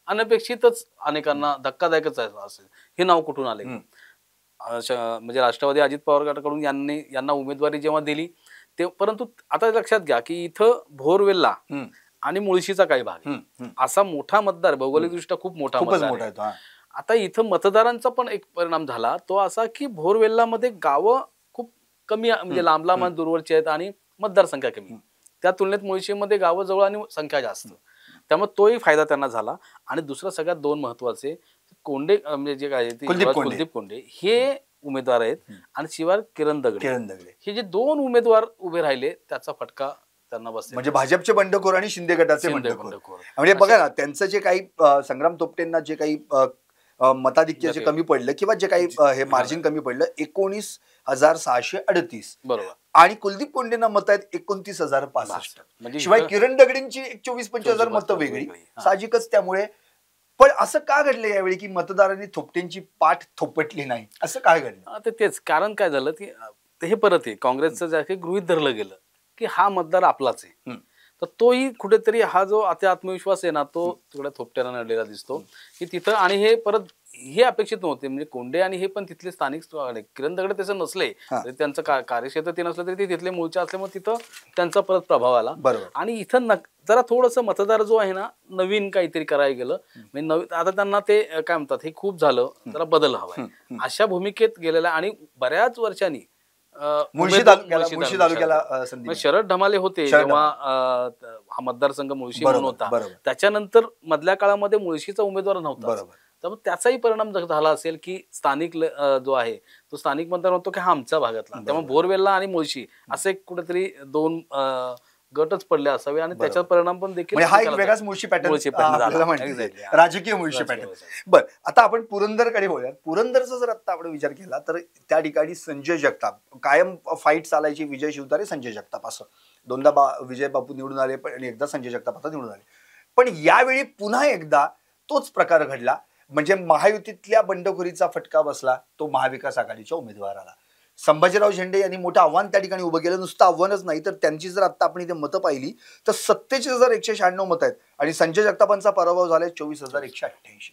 S2: अनपेक्षितच अनेकांना धक्कादायकच असेल. हे नाव कुठून आले म्हणजे राष्ट्रवादी अजित पवार गटाकडून यांना उमेदवारी जेव्हा दिली ते परंतु आता लक्षात घ्या की इथं भोरवेल्ला आणि मुळशीचा काही भाग असा मोठा मतदार भौगोलिकदृष्ट्या खूप मोठा मतदार. आता इथं मतदारांचा पण एक परिणाम झाला तो असा की भोरवेल्लामध्ये गावं खूप कमी म्हणजे लांब लांब दूरवरची आहेत आणि मतदारसंख्या कमी. त्या तुलनेत मुळशीमध्ये गावं जवळ आणि संख्या जास्त. त्यामुळे तोही फायदा त्यांना झाला. आणि दुसरं सगळ्यात दोन महत्वाचे कोंडे म्हणजे जे काय कुलदीप कोंडे हे उमेदवार आहेत आणि शिवाय किरण दगडे हे जे दोन उमेदवार उभे राहिले त्याचा फटका त्यांना बसते.
S1: म्हणजे भाजपचे बंडखोर आणि शिंदे गटाचे
S2: शिंदे
S1: बंडखोर.
S2: बंडखोर.
S1: म्हणजे बघा ना, त्यांचं जे काही संग्राम थोपटेंना जे काही मताधिक्य जे
S2: जे
S1: कमी पडलं किंवा जे काही हे मार्जिन कमी पडलं 19,638
S2: बरोबर.
S1: आणि कुलदीप कोंडेंना मत आहेत 29,065.
S2: म्हणजे
S1: शिवाय
S2: इथं
S1: किरण दगडेंची 24-25 मतं वेगळी.
S2: हा.
S1: साहजिकच त्यामुळे पण असं का घडलं यावेळी की मतदारांनी थोपटेंची पाठ थोपटली नाही, असं काय घडलं?
S2: तेच कारण काय झालं की हे परत आहे काँग्रेसचं जे काही गृहीत धरलं गेलं की हा मतदार आपलाच आहे. तर तोही कुठेतरी हा जो आत्मविश्वास आहे ना तो थोड्या थोपट्याला नडलेला दिसतो की तिथं. आणि हे परत हे अपेक्षित नव्हते म्हणजे कोंडे आणि हे पण तिथले स्थानिक किरण दगडे तसं नसले तरी त्यांचं कार्यक्षेत्र ते नसलं तरी ते तिथले मूळचे असल्यामुळे तिथं त्यांचा परत प्रभाव आला. आणि इथं जरा थोडंसं मतदार जो आहे ना नवीन काहीतरी करायला गेलं म्हणजे नवीन. आता त्यांना ते काय म्हणतात हे खूप झालं जरा बदल हवाय अशा भूमिकेत गेलेला. आणि बऱ्याच वर्षांनी
S1: मुळशी तालुक्याला
S2: शरद ढमाले होते जेव्हा हा मतदारसंघ मुळशी म्हणून होता. त्याच्यानंतर मधल्या काळामध्ये मुळशीचा उमेदवार नव्हता. तर त्याचाही परिणाम झाला असेल की स्थानिक जो आहे तो स्थानिक मतदार म्हणतो की हा आमच्या भागातला. त्यामुळे बोरवेल्ला आणि मुळशी असे कुठेतरी दोन गटच पडले असावे आणि त्याचा परिणाम पण देखील
S1: हा एक वेगळाच मुळशी पॅटर्न, राजकीय मुळशी पॅटर्न. बरं, आता आपण पुरंदरकडे बोलूयात. पुरंदरचा जर आता आपण विचार केला तर त्या ठिकाणी संजय जगताप कायम फाईट चालायची, विजय शिवतारे संजय जगताप असं दोनदा विजय बापू निवडून आले आणि एकदा संजय जगताप आता निवडून आले. पण यावेळी पुन्हा एकदा तोच प्रकार घडला. म्हणजे महायुतीतल्या बंडखोरीचा फटका बसला तो महाविकास आघाडीच्या उमेदवाराला. संभाजीराव झेंडे यांनी मोठं आव्हान त्या ठिकाणी उभं केलं. नुसतं आव्हानच नाही तर त्यांची जर आता आपण इथे मतं पाहिली तर 47,196 मतं आहेत आणि संजय जगतापांचा पराभव झालाय 24,188.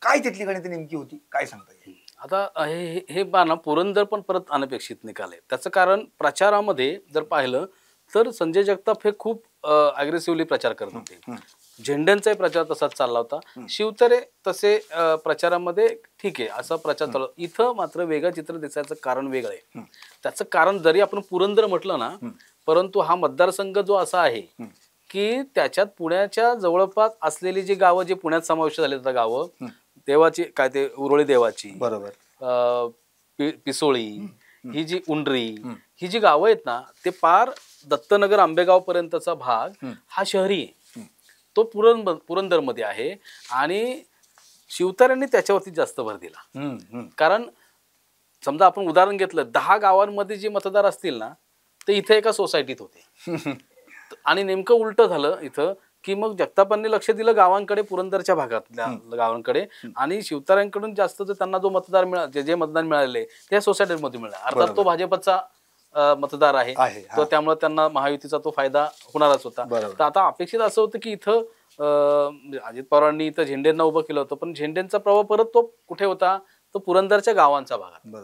S1: काय तिथली गणित नेमकी होती, काय सांगता येईल?
S2: आता हे बाना पुरंदर पण परत अनपेक्षित निकाल आहे. त्याचं कारण प्रचारामध्ये जर पाहिलं तर संजय जगताप हे खूप अग्रेसिव्हली प्रचार करत होते. झेंड्यांचाही प्रचार तसाच चालला होता. शिवतारे तसे प्रचारामध्ये ठीक आहे असा प्रचार चालू. इथं मात्र वेगळं चित्र दिसायचं कारण वेगळं आहे. त्याचं कारण जरी आपण पुरंदर म्हटलं ना परंतु हा मतदारसंघ जो असा आहे की त्याच्यात पुण्याच्या जवळपास असलेली जी गावं जे पुण्यात समाविष्ट झाले गावं देवाची काय ते उरोळी देवाची बरोबर पिसोळी ही जी उंडरी ही जी गावं आहेत ना ते पार दत्तनगर आंबेगाव पर्यंतचा भाग हा शहरी आहे. तो पुरंदरमध्ये आहे आणि शिवतारेंनी त्याच्यावरती जास्त भर दिला. कारण समजा आपण उदाहरण घेतलं 10 गावांमध्ये जे मतदार असतील ना ते इथे एका सोसायटीत होते. आणि नेमकं उलट झालं इथं की मग जगतापांनी लक्ष दिलं गावांकडे, पुरंदरच्या भागातल्या गावांकडे. आणि शिवतारेंकडून जास्त त्यांना जो मतदार जे मतदान मिळाले त्या सोसायटीमध्ये मिळाले. अर्थात तो भाजपचा मतदार आहे तो त्यामुळे त्यांना महायुतीचा तो फायदा होणारच होता. तर आता अपेक्षित असं होतं की इथं अजित पवारांनी इथं झेंडेंना उभं केलं होतं पण झेंडेंचा प्रभाव परत तो कुठे होता तो पुरंदरच्या गावांचा भागात.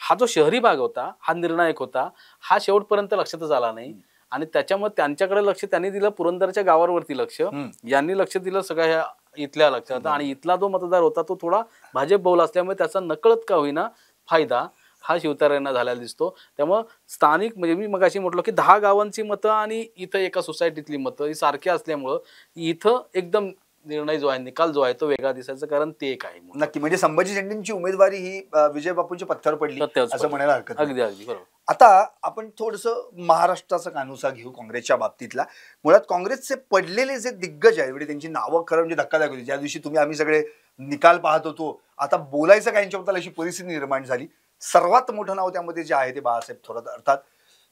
S2: हा जो शहरी भाग होता हा निर्णायक होता. हा शेवटपर्यंत लक्षातच आला नाही आणि त्याच्यामुळे त्यांच्याकडे लक्ष त्यांनी दिलं पुरंदरच्या गावावरती लक्ष. यांनी लक्ष दिलं सगळ्या इथल्या लक्षात. आणि इथला जो मतदार होता तो थोडा भाजप बहुल असल्यामुळे त्याचा नकळत का होईना फायदा हा शिवतारेंना झालेला दिसतो. त्यामुळं स्थानिक म्हणजे मी मगाशी म्हटलो की 10 गावांची मतं आणि इथं एका सोसायटीतली मतं ही सारखी असल्यामुळं इथं एकदम निर्णय जो आहे निकाल जो आहे तो वेगळा दिसायचं कारण ते एक आहे.
S1: नक्की म्हणजे संभाजी झेंडेंची उमेदवारी ही विजय बापूंची पत्थर पडली असं म्हणायला हरकत नाही.
S2: अगदी अगदी बरोबर.
S1: आता आपण थोडंसं महाराष्ट्राचा कानूसा घेऊ काँग्रेसच्या बाबतीतला. मुळात काँग्रेसचे पडलेले जे दिग्गज आहेत म्हणजे त्यांची नावं खरं म्हणजे धक्कादायक होती. ज्या दिवशी आम्ही सगळे निकाल पाहत होतो आता बोलायचं काय यांच्याबद्दल अशी परिस्थिती निर्माण झाली. सर्वात मोठं नाव त्यामध्ये जे आहे ते बाळासाहेब थोरात. अर्थात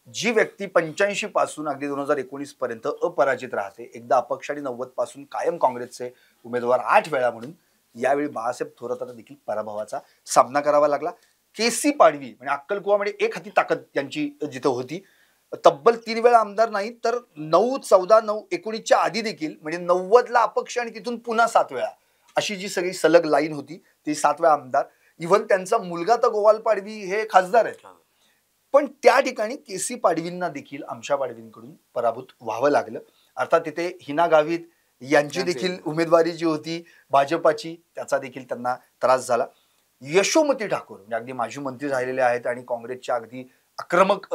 S1: जी व्यक्ती 85 पासून अगदी 2019 पर्यंत अपराजित राहते, एकदा अपक्ष आणि 90 पासून कायम काँग्रेसचे उमेदवार 8 वेळा म्हणून यावेळी बाळासाहेब थोरातांना देखील पराभवाचा सामना करावा लागला. केसी पाडवी म्हणजे अक्कलकुवा म्हणजे एक हाती ताकद यांची जिथं होती. तब्बल 3 वेळा आमदार नाही तर 9, 14, 9, 19च्या आधी देखील म्हणजे 90ला अपक्ष आणि तिथून पुन्हा 7 वेळा अशी जी सगळी सलग लाईन होती ती 7 वेळा आमदार. इव्हन त्यांचा मुलगा तर गोवाल पाडवी हे खासदार आहेत. पण त्या ठिकाणी केसी पाडवींना देखील आमशा पाडवींकडून पराभूत व्हावं लागलं. अर्थात तिथे हिना गावित यांची देखील उमेदवारी जी होती भाजपाची त्याचा देखील त्यांना त्रास झाला. यशोमती ठाकूर म्हणजे अगदी माजी मंत्री राहिलेले आहेत आणि काँग्रेसच्या अगदी आक्रमक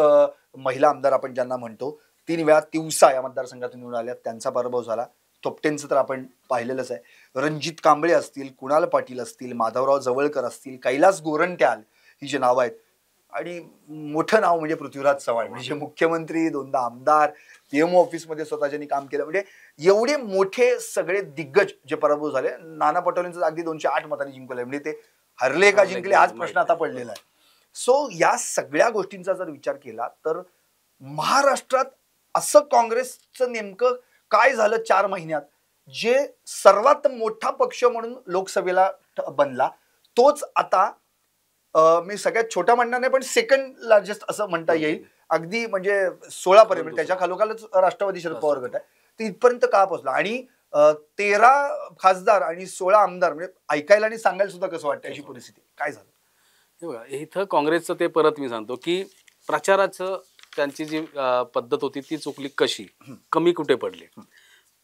S1: महिला आमदार आपण ज्यांना म्हणतो 3 वेळा तिवसा या मतदारसंघातून निवडून आल्या त्यांचा पराभव झाला. थोपटेंचं तर आपण पाहिलेलंच आहे. रणजित कांबळे असतील, कुणाल पाटील असतील, माधवराव जवळकर असतील, कैलास गोरंट्याल ही जी नावं आहेत आणि मोठं नाव म्हणजे पृथ्वीराज चव्हाण, म्हणजे मुख्यमंत्री, दोनदा आमदार, पीएमओ ऑफिसमध्ये स्वतःच्यांनी काम केलं. म्हणजे एवढे मोठे सगळे दिग्गज जे पराभव झाले. नाना पटोलेंचं अगदी 208 मतांनी जिंकलं, म्हणजे ते हरले का जिंकले हाच प्रश्न आता पडलेला आहे. सो या सगळ्या गोष्टींचा जर विचार केला तर महाराष्ट्रात असं काँग्रेसचं नेमकं काय झालं 4 महिन्यात जे सर्वात मोठा पक्ष म्हणून लोकसभेला बनला, तोच आता मी सगळ्यात छोटा म्हणणार नाही पण सेकंड लार्जेस्ट असं म्हणता येईल. अगदी म्हणजे 16 पर्यंत, त्याच्या खालोखालच राष्ट्रवादी शरद पवार गट आहे. तर इथपर्यंत का पोहोचला आणि 13 खासदार आणि 16 आमदार, म्हणजे ऐकायला आणि सांगायला सुद्धा कसं वाटतं अशी परिस्थिती. काय झालं?
S2: हे बघा, इथं काँग्रेसचं ते परत मी सांगतो की प्रचाराचं त्यांची जी पद्धत होती ती चुकली. कशी कमी कुठे पडले.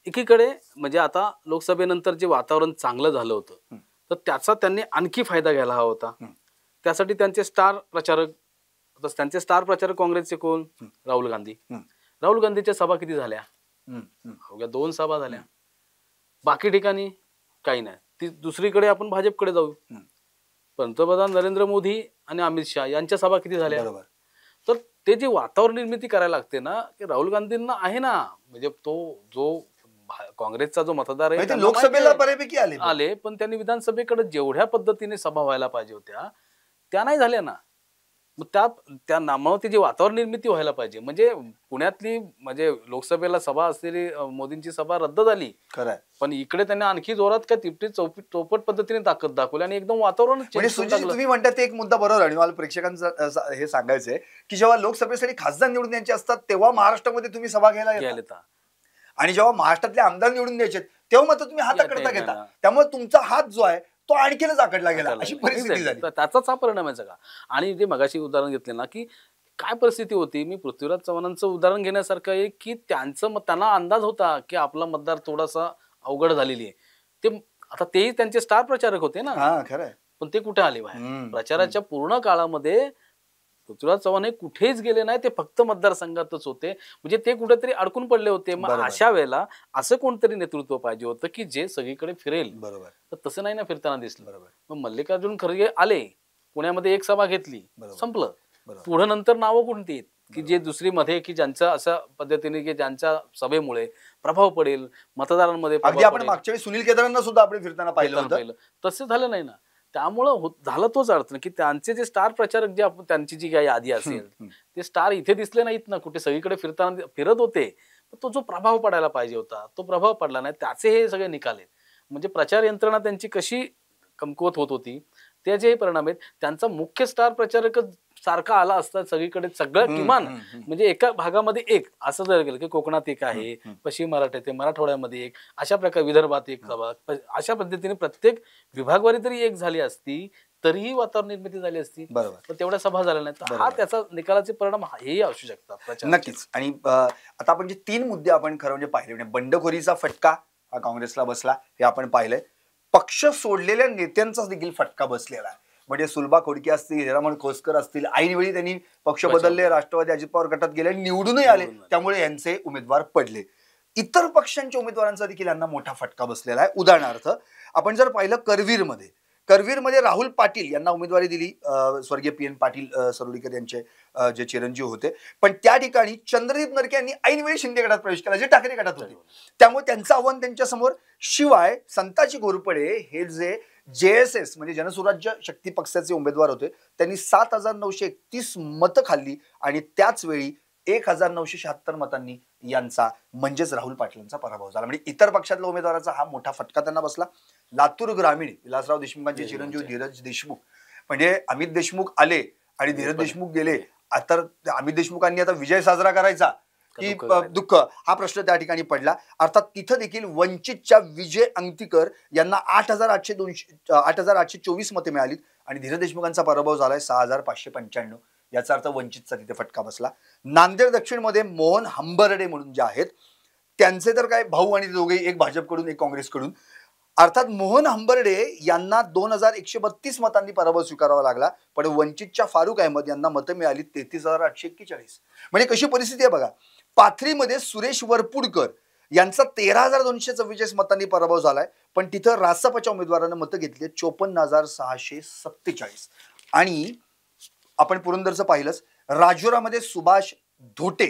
S2: एकीकडे म्हणजे आता लोकसभेनंतर जे वातावरण चांगलं झालं होतं तर त्याचा त्यांनी आणखी फायदा घ्यायला हवा होता. त्यासाठी त्यांचे स्टार प्रचारक काँग्रेसचे कोण? राहुल गांधी. राहुल गांधीच्या सभा किती झाल्या? अवघ्या 2 सभा झाल्या. बाकी ठिकाणी काही नाही. ती दुसरीकडे आपण भाजपकडे जाऊ. पंतप्रधान नरेंद्र मोदी आणि अमित शहा यांच्या सभा किती झाल्या? तर ते जे वातावरण निर्मिती करायला लागते ना, की राहुल गांधींना आहे ना, म्हणजे तो जो काँग्रेसचा जो मतदार आहे
S1: लोकसभेला बऱ्यापैकी
S2: आले, पण त्यांनी विधानसभेकडे जेवढ्या पद्धतीने सभा व्हायला पाहिजे होत्या त्या नाही झाल्या ना. मग त्या नामावरती जी वातावरण निर्मिती व्हायला पाहिजे, म्हणजे पुण्यातली म्हणजे लोकसभेला सभा असलेली मोदींची सभा रद्द झाली,
S1: खरं, पण
S2: इकडे त्यांनी आणखी जोरात काय तिपटी चौपट पद्धतीने ताकद दाखवली आणि एकदम वातावरण.
S1: तुम्ही म्हणता ते एक मुद्दा बरोबर आणि मला प्रेक्षकांचं हे सांगायचंय की जेव्हा लोकसभेसाठी खासदार निवडून द्यायचे असतात तेव्हा महाराष्ट्रामध्ये तुम्ही सभा घ्यायला येता आणि जेव्हा महाराष्ट्रातले आमदार निवडून द्यायचे तेव्हा मात्र तुम्ही हाताकडता घेता. त्यामुळे तुमचा हात जो आहे तो आणखीनच आकडला गेला, अशी परिस्थिती झाली.
S2: त्याचाच हा परिणाम आहे सगळा. आणि जे मगाशी उदाहरण घेतले ना की काय परिस्थिती होती, मी पृथ्वीराज चव्हाणांचं उदाहरण घेण्यासारखं आहे की त्यांना अंदाज होता की आपला मतदार थोडासा अवघड झालेली आहे. ते आता तेही त्यांचे स्टार प्रचारक होते ना.
S1: खरं, पण
S2: ते कुठे आले बाहेर? प्रचाराच्या पूर्ण काळामध्ये पृथ्वीराज चव्हाण हे कुठेच गेले नाही. ते फक्त मतदारसंघातच होते, म्हणजे ते कुठेतरी अडकून पडले होते. मग अशा वेळेला असं कोणतरी नेतृत्व पाहिजे होतं की जे सगळीकडे फिरेल.
S1: बरोबर.
S2: तर तसं नाही ना फिरताना दिसलं. बरोबर. मग मल्लिकार्जुन खरगे आले, पुण्यामध्ये एक सभा घेतली, संपलं. पुढे नंतर नावं कोणती आहेत की जे दुसरी मध्ये की ज्यांच्या अशा पद्धतीने की ज्यांच्या सभेमुळे प्रभाव पडेल मतदारांमध्ये.
S1: अगदी आपण मागच्या वेळी सुनील केदारांना सुद्धा आपण फिरताना पाहिलं,
S2: तसं झालं नाही ना. त्यामुळं झालं तोच अडचण की त्यांचे जे स्टार प्रचारक जे आपण त्यांची जी काही यादी असेल ते स्टार इथे दिसले नाहीत ना, कुठे सगळीकडे फिरत होते. तो जो प्रभाव पडायला पाहिजे होता तो प्रभाव पडला नाही. त्याचे हे सगळे निकाल आहेत. म्हणजे प्रचार यंत्रणा त्यांची कशी कमकुवत होत होती त्याचे हे परिणाम आहेत. त्यांचा मुख्य स्टार प्रचारक सारखा आला असता सगळीकडे, सगळं किमान म्हणजे एका भागामध्ये एक असं जर गेलं की कोकणात एक आहे, पश्चिम मराठ्यात, मराठवाड्यामध्ये एक, अशा प्रकारे विदर्भात एक सभा, अशा पद्धतीने प्रत्येक विभागवारी जरी एक झाली असती तरीही वातावरण निर्मिती झाली असती. बरोबर. पण तेवढ्या सभा झाल्या नाही. तर हा त्याचा निकालाचे परिणाम हेही असू शकतात.
S1: नक्कीच. आणि आता आपण जे 3 मुद्दे आपण खरं म्हणजे पाहिले, म्हणजे बंडखोरीचा फटका हा काँग्रेसला बसला हे आपण पाहिलंय. पक्ष सोडलेल्या नेत्यांचा देखील फटका बसलेला आहे. म्हणजे सुलभा खोडके असतील, हिरामण खोसकर असतील, ऐनवेळी त्यांनी पक्ष बदलले, राष्ट्रवादी अजित पवार गटात गेले, निवडूनही आले, त्यामुळे यांचे उमेदवार पडले. इतर पक्षांच्या उमेदवारांचा देखील यांना मोठा फटका बसलेला आहे. उदाहरणार्थ आपण जर पाहिलं करवीरमध्ये राहुल पाटील यांना उमेदवारी दिली, स्वर्गीय पी.एन. पाटील सरोडीकर यांचे जे चिरंजीव होते. पण त्या ठिकाणी चंद्रदीप नरके यांनी ऐनवेळी शिंदे गटात प्रवेश केला, जे ठाकरे गटात होते. त्यामुळे त्यांचं आव्हान त्यांच्या समोर. शिवाय संताजी घोरपडे हे जे JSS म्हणजे जनसुराज्य शक्ती पक्षाचे उमेदवार होते, त्यांनी 7,931 मतं खाल्ली आणि त्याच वेळी 1,976 मतांनी यांचा म्हणजेच राहुल पाटलांचा पराभव झाला. म्हणजे इतर पक्षातल्या उमेदवाराचा हा मोठा फटका त्यांना बसला. लातूर ग्रामीण विलासराव देशमुखांचे चिरंजीव धीरज देशमुख, म्हणजे अमित देशमुख आले आणि धीरज देशमुख गेले. आता अमित देशमुखांनी आता विजय साजरा करायचा की दुःख, हा प्रश्न त्या ठिकाणी पडला. अर्थात तिथं देखील वंचितच्या विजय अंगतीकर यांना 8,824 मते मिळाली आणि धीरज देशमुखांचा पराभव झालाय 6,595. याचा अर्थ वंचितचा तिथे फटका बसला. नांदेड दक्षिण मध्ये मोहन हंबर्डे म्हणून जे आहेत त्यांचे तर काय भाऊ आणि दोघे, एक भाजपकडून एक काँग्रेसकडून. अर्थात मोहन हंबर्डे यांना 2,132 मतांनी पराभव स्वीकारावा लागला. पण वंचितच्या फारुख अहमद यांना मतं मिळाली 33,841. म्हणजे कशी परिस्थिती आहे बघा. पाथरीमध्ये सुरेश वरपुडकर यांचा 13,244 मतांनी पराभव झालाय. पण तिथं रासपच्या उमेदवारानं मतं घेतली 54,647. आणि आपण पुरंदरचं पाहिलंच, राजुरामध्ये सुभाष धोटे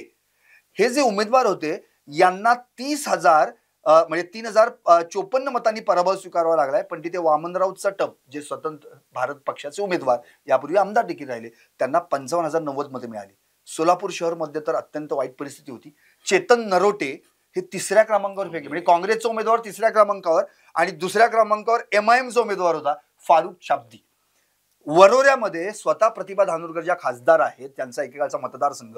S1: हे जे उमेदवार होते यांना 30,000 म्हणजे 3,054 मतांनी पराभव स्वीकारावा लागलाय. पण तिथे वामनराव चटप जे स्वतंत्र भारत पक्षाचे उमेदवार यापूर्वी आमदार देखील राहिले, त्यांना 55,090 मते मिळाली. सोलापूर शहर मध्ये तर अत्यंत वाईट परिस्थिती होती. चेतन नरोटे हे 3ऱ्या क्रमांकावर फेकले, म्हणजे काँग्रेसचा उमेदवार 3ऱ्या क्रमांकावर आणि 2ऱ्या क्रमांकावर MIMचा उमेदवार होता फारुख शाब्दी. वरोऱ्यामध्ये स्वतः प्रतिभा धानोरकर ज्या खासदार आहेत त्यांचा एकेकाळचा मतदारसंघ,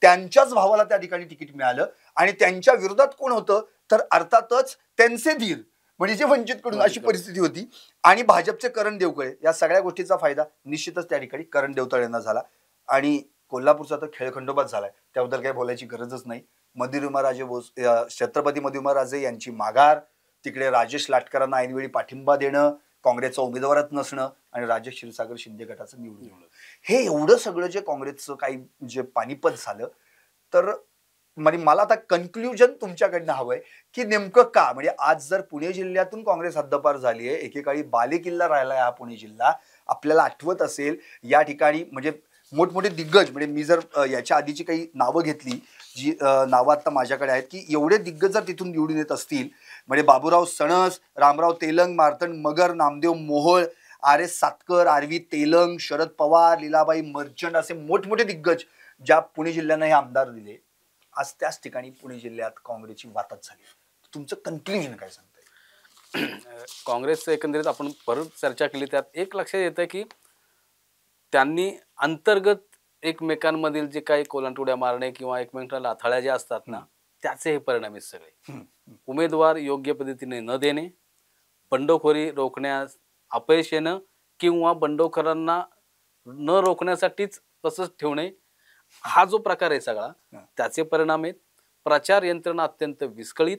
S1: त्यांच्याच भावाला त्या ठिकाणी तिकीट मिळालं आणि त्यांच्या विरोधात कोण होतं तर अर्थातच त्यांचे धीर म्हणजे वंचितकडून अशी परिस्थिती होती. आणि भाजपचे करण देवकळे, या सगळ्या गोष्टीचा फायदा निश्चितच त्या ठिकाणी करण देवतळे यांना झाला. आणि कोल्हापूरचा तर खेळखंडोबाच झालाय, त्याबद्दल काही बोलायची गरजच नाही. मधुरिमाराजे छत्रपती मधुरिमाराजे यांची माघार, तिकडे राजेश लाटकरांना ऐनवेळी पाठिंबा देणं, काँग्रेसचा उमेदवारात नसणं आणि राजेश क्षीरसागर शिंदे गटाचं निवडून येणं, हे एवढं सगळं जे काँग्रेसचं काही जे पानिपत झालं. तर म्हणजे मला आता कन्क्ल्युजन तुमच्याकडनं हवंय की नेमकं का, म्हणजे आज जर पुणे जिल्ह्यातून काँग्रेस हद्दपार झाली आहे, एकेकाळी बालेकिल्ला राहिला हा पुणे जिल्हा. आपल्याला आठवत असेल या ठिकाणी म्हणजे मोठमोठे दिग्गज, म्हणजे मी जर याच्या आधीची काही नावं घेतली जी नावं आता माझ्याकडे आहेत की एवढे दिग्गज जर तिथून निवडून येत असतील, म्हणजे बाबूराव सणस, रामराव तेलंग, मार्तंड मगर, नामदेव मोहोळ, RS सातकर, RV तेलंग, शरद पवार, लीलाबाई मर्चंट असे मोठमोठे दिग्गज ज्या पुणे जिल्ह्यानं हे आमदार दिले, आज त्याच ठिकाणी पुणे जिल्ह्यात काँग्रेसची वातच झाली. तुमचं कन्क्ल्युजन काय सांगताय?
S2: काँग्रेसचं एकंदरीत आपण परत चर्चा केली, त्यात एक लक्षात येतं की त्यांनी अंतर्गत एकमेकांमधील जे काही कोलांटुड्या मारणे किंवा एकमेकांना लाथाळ्या ज्या असतात ना, त्याचे हे परिणाम आहेत सगळे. उमेदवार योग्य पद्धतीने न देणे, बंडखोरी रोखण्यास अपयश येणं किंवा बंडखोरांना न रोखण्यासाठीच तसंच ठेवणे, हा जो प्रकार आहे सगळा त्याचे परिणाम आहेत. प्रचार यंत्रणा अत्यंत विस्कळीत.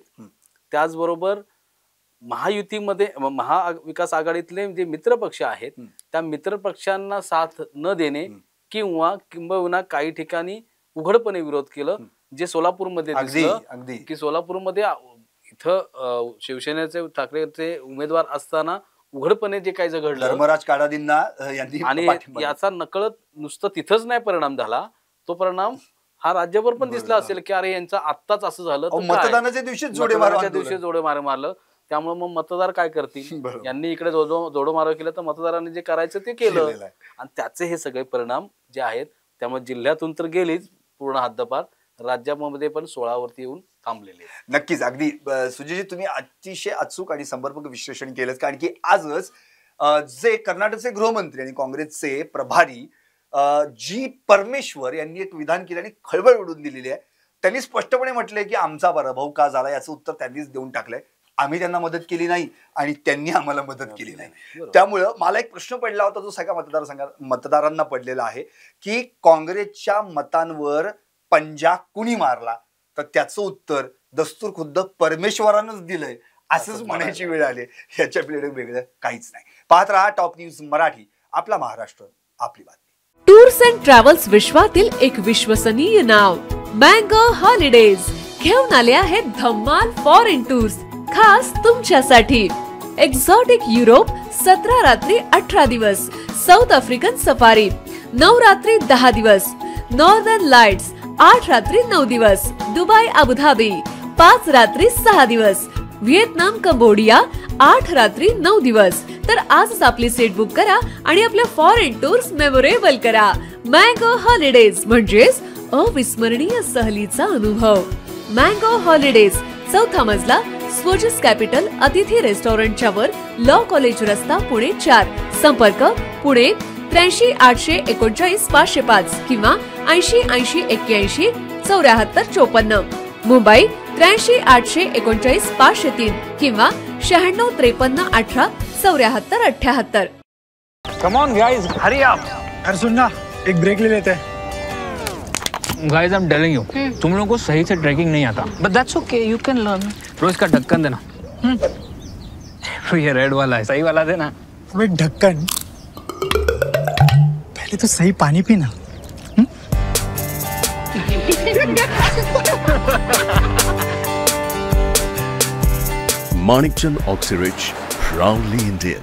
S2: त्याचबरोबर महायुतीमध्ये महाविकास आघाडीतले जे मित्रपक्ष आहेत त्या मित्रपक्षांना साथ न देणे किंवा किंबहुना काही ठिकाणी उघडपणे विरोध केलं, जे सोलापूरमध्ये दिसलं की सोलापूरमध्ये इथं शिवसेनेचे ठाकरेचे उमेदवार असताना उघडपणे जे काही घडलं
S1: धर्मराज काडादींना
S2: आणि याचा नकळत नुसतं तिथंच नाही परिणाम झाला, तो परिणाम हा राज्यभर पण दिसला असेल की अरे यांचं आत्ताच असं झालं,
S1: मतदानाच्या दिवशी
S2: जोडे मारे मारलं. त्यामुळे मग मतदार काय करतील, यांनी इकडे जोडो मारो केलं तर मतदारांनी जे करायचं ते केलं आणि त्याचे हे सगळे परिणाम जे आहेत. त्यामुळे जिल्ह्यातून तर गेलीच पूर्ण हद्दपार, राज्यामध्ये पण 16वरती येऊन थांबलेले.
S1: नक्कीच, अगदी सुजयजी तुम्ही अतिशय अचूक आणि समर्पक विश्लेषण केलं. कारण की आजच जे कर्नाटकचे गृहमंत्री आणि काँग्रेसचे प्रभारी जी परमेश्वर यांनी एक विधान केलं आणि खळबळ उडून दिलेली आहे. त्यांनी स्पष्टपणे म्हटलंय की आमचा पराभव का झाला याचं उत्तर त्यांनीच देऊन टाकलंय. आम्ही त्यांना मदत केली नाही आणि त्यांनी आम्हाला मदत केली नाही. त्यामुळं मला एक प्रश्न पडला होता जो सगळ्या मतदारांना पडलेला आहे की काँग्रेसच्या मतांवर पंजा कुणी मारला, तर त्याचं उत्तर दस्तूर खुद्द परमेश्वरानंच दिलंय असंच म्हणायची वेळ आली. ह्याच्या वेगळं काहीच नाही. पाहत रहा टॉप न्यूज मराठी, आपला महाराष्ट्र आपली बातमी.
S3: टूर्स अँड ट्रॅव्हल्स विश्वातील एक विश्वसनीय नाव मँगो हॉलिडेज घेऊन आले आहेत धम्माल फॉरेन टूर्स खास तुमच्यासाठी. एक्झॉटिक युरोप 17 रात्री 18 दिवस, साऊथ आफ्रिकन सफारी 9 रात्री 10 दिवस, नॉर्दर्न लाईट्स 8 रात्री 9 दिवस, दुबई अबुधाबी 5 रात्री 6 दिवस, व्हिएतनाम कंबोडिया 8 रात्री 9 दिवस. तर आजच आपली सीट बुक करा आणि आपल्या फॉरेन टूर्स मेमोरेबल करा. मँगो हॉलिडेज म्हणजेच अविस्मरणीय सहलीचा अनुभव. मँगो हॉलिडेज, 4था मजला, स्वोजस कॅपिटल अतिथी रेस्टॉरंटच्या वर, लॉ कॉलेज रस्ता, पुणे 4. संपर्क पुणे 83 839 505 किंवा 80 80 81 74 54. मुंबई 83 839 503 किंवा 96 53 18 74 78.
S4: Come on guys, hurry up.
S5: यार सुन ना, एक ब्रेक ले लेते हैं.
S4: Guys, I'm telling you, तुम लोगों को सही से ट्रैकिंग नहीं आता.
S6: But that's okay, you can learn.
S4: रोज का ढक्कन देना. ये रेड वाला है, सही वाला देना.
S5: अबे ढक्कन, पहले तो सही पानी पीना.
S7: Manikchand Oxyrich, proudly Indian.